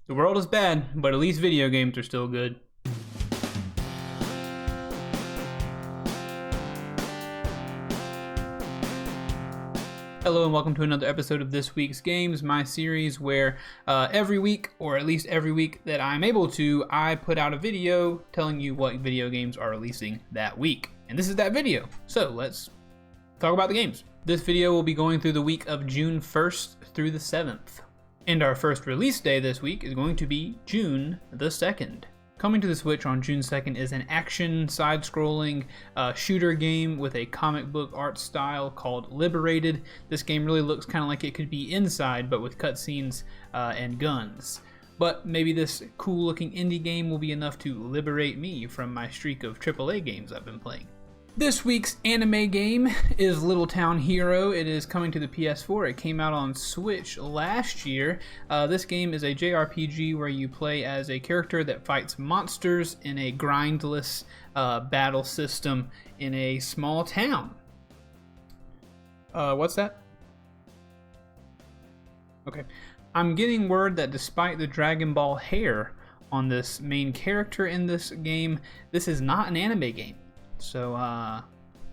The world is bad, but at least video games are still good. Hello and welcome to another episode of This Week's Games, my series where every week, or at least every week that I'm able to, I put out a video telling you what video games are releasing that week. And this is that video. So let's talk about the games. This video will be going through the week of June 1st through the 7th. And our first release day this week is going to be June the 2nd. Coming to the Switch on June 2nd is an action, side-scrolling shooter game with a comic book art style called Liberated. This game really looks kind of like it could be Inside, but with cutscenes and guns. But maybe this cool-looking indie game will be enough to liberate me from my streak of AAA games I've been playing. This week's anime game is Little Town Hero. It is coming to the PS4. It came out on Switch last year. This game is a JRPG where you play as a character that fights monsters in a grindless battle system in a small town. What's that? Okay. I'm getting word that despite the Dragon Ball hair on this main character in this game, this is not an anime game. So,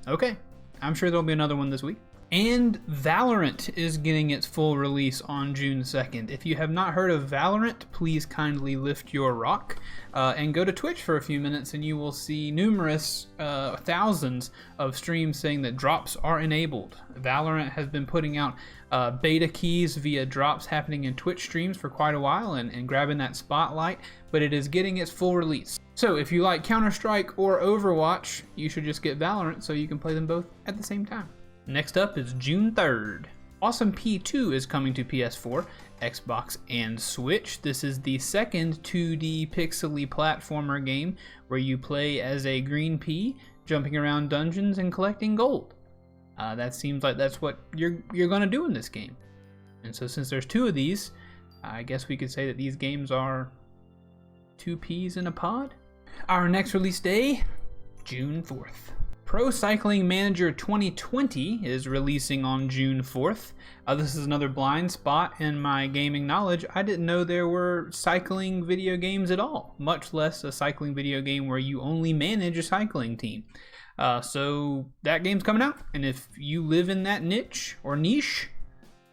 okay. I'm sure there'll be another one this week. And Valorant is getting its full release on June 2nd. If you have not heard of Valorant, please kindly lift your rock and go to Twitch for a few minutes and you will see numerous thousands of streams saying that drops are enabled. Valorant has been putting out beta keys via drops happening in Twitch streams for quite a while and grabbing that spotlight, but it is getting its full release. So if you like Counter-Strike or Overwatch, you should just get Valorant so you can play them both at the same time. Next up is June 3rd. Awesome P2 is coming to PS4, Xbox, and Switch. This is the second 2D pixely platformer game where you play as a green pea, jumping around dungeons and collecting gold. That seems like that's what you're going to do in this game. And so since there's two of these, I guess we could say that these games are two peas in a pod. Our next release day, June 4th. Pro Cycling Manager 2020 is releasing on June 4th. This is another blind spot in my gaming knowledge. I didn't know there were cycling video games at all, much less a cycling video game where you only manage a cycling team. So that game's coming out, and if you live in that niche,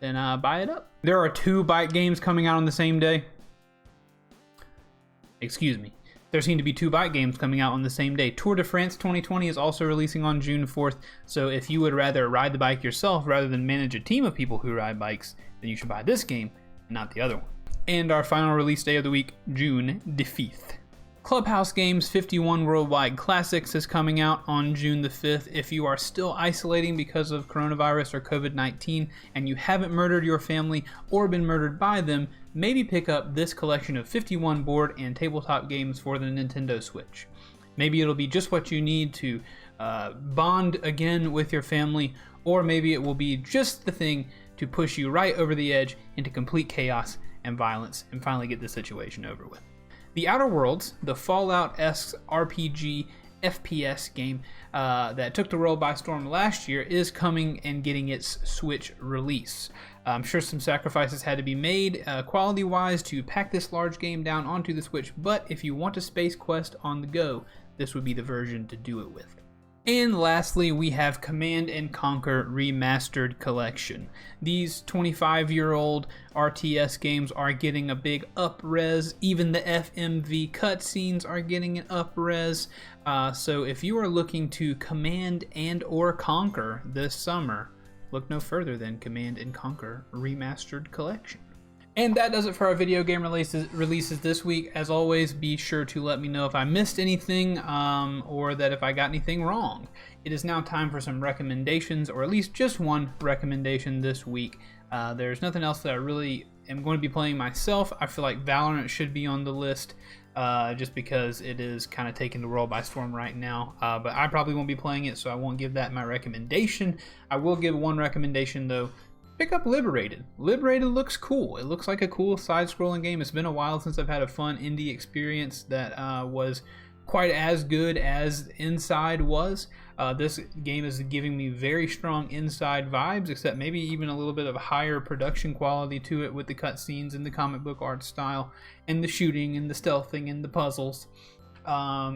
then buy it up. There are two bike games coming out on the same day. Excuse me. There seem to be two bike games coming out on the same day. Tour de France 2020 is also releasing on June 4th, so if you would rather ride the bike yourself rather than manage a team of people who ride bikes, then you should buy this game and not the other one. And our final release day of the week, June the 5th. Clubhouse Games 51 Worldwide Classics is coming out on June the 5th. If you are still isolating because of coronavirus or COVID-19 and you haven't murdered your family or been murdered by them, maybe pick up this collection of 51 board and tabletop games for the Nintendo Switch. Maybe it'll be just what you need to bond again with your family, or maybe it will be just the thing to push you right over the edge into complete chaos and violence and finally get the situation over with. The Outer Worlds, the Fallout-esque RPG FPS game that took the world by storm last year, is coming and getting its Switch release. I'm sure some sacrifices had to be made quality-wise to pack this large game down onto the Switch, but if you want a Space Quest on the go, this would be the version to do it with. And lastly, we have Command & Conquer Remastered Collection. These 25-year-old RTS games are getting a big up-res. Even the FMV cutscenes are getting an up-res. So if you are looking to command and/or conquer this summer, look no further than Command & Conquer Remastered Collection. And that does it for our video game releases this week. As always, be sure to let me know if I missed anything or that if I got anything wrong. It is now time for some recommendations, or at least just one recommendation this week. There's nothing else that I really am going to be playing myself. I feel like Valorant should be on the list just because it is kind of taking the world by storm right now. But I probably won't be playing it, so I won't give that my recommendation. I will give one recommendation, though. Pick up Liberated. Liberated looks cool. It looks like a cool side-scrolling game. It's been a while since I've had a fun indie experience that was quite as good as Inside was. This game is giving me very strong Inside vibes, except maybe even a little bit of higher production quality to it with the cutscenes and the comic book art style and the shooting and the stealthing and the puzzles.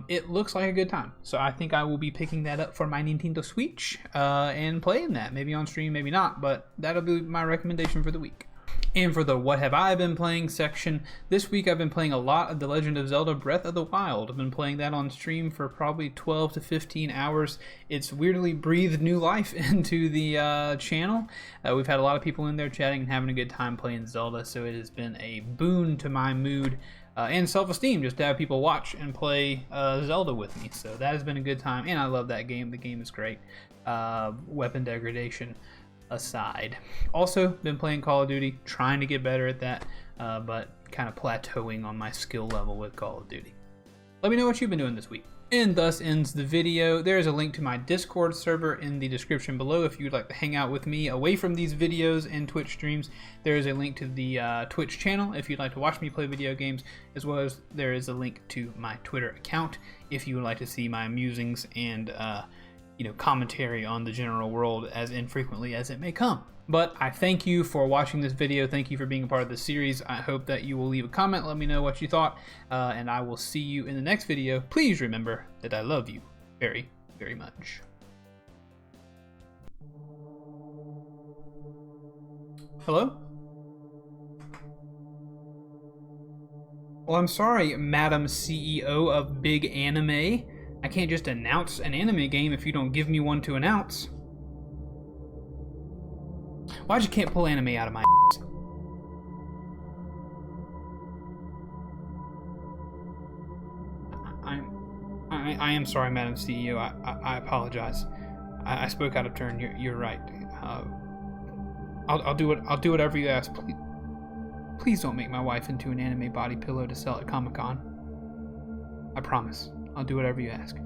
It looks like a good time, so I think I will be picking that up for my Nintendo Switch and playing that, maybe on stream, maybe not, but that'll be my recommendation for the week. And for the What Have I Been Playing section, this week I've been playing a lot of The Legend of Zelda Breath of the Wild. I've been playing that on stream for probably 12 to 15 hours. It's weirdly breathed new life into the channel. We've had a lot of people in there chatting and having a good time playing Zelda, so it has been a boon to my mood and self-esteem just to have people watch and play Zelda with me. So that has been a good time, and I love that game. The game is great. Weapon degradation aside. Also been playing Call of Duty, trying to get better at that, but kind of plateauing on my skill level with Call of Duty. Let me know what you've been doing this week. And thus ends the video. There is a link to my Discord server in the description below if you'd like to hang out with me away from these videos and Twitch streams. There is a link to the Twitch channel if you'd like to watch me play video games, as well as there is a link to my Twitter account if you would like to see my musings and commentary on the general world as infrequently as it may come. But I thank you for watching this video. Thank you for being a part of this series. I hope that you will leave a comment, let me know what you thought, and I will see you in the next video. Please remember that I love you very, very much. Hello? Well, I'm sorry, Madam CEO of Big Anime. I can't just announce an anime game if you don't give me one to announce. Why'd you can't pull anime out of my ass? I am sorry, Madam CEO. I apologize. I spoke out of turn. You're right. I'll do whatever you ask. Please don't make my wife into an anime body pillow to sell at Comic-Con. I promise. I'll do whatever you ask.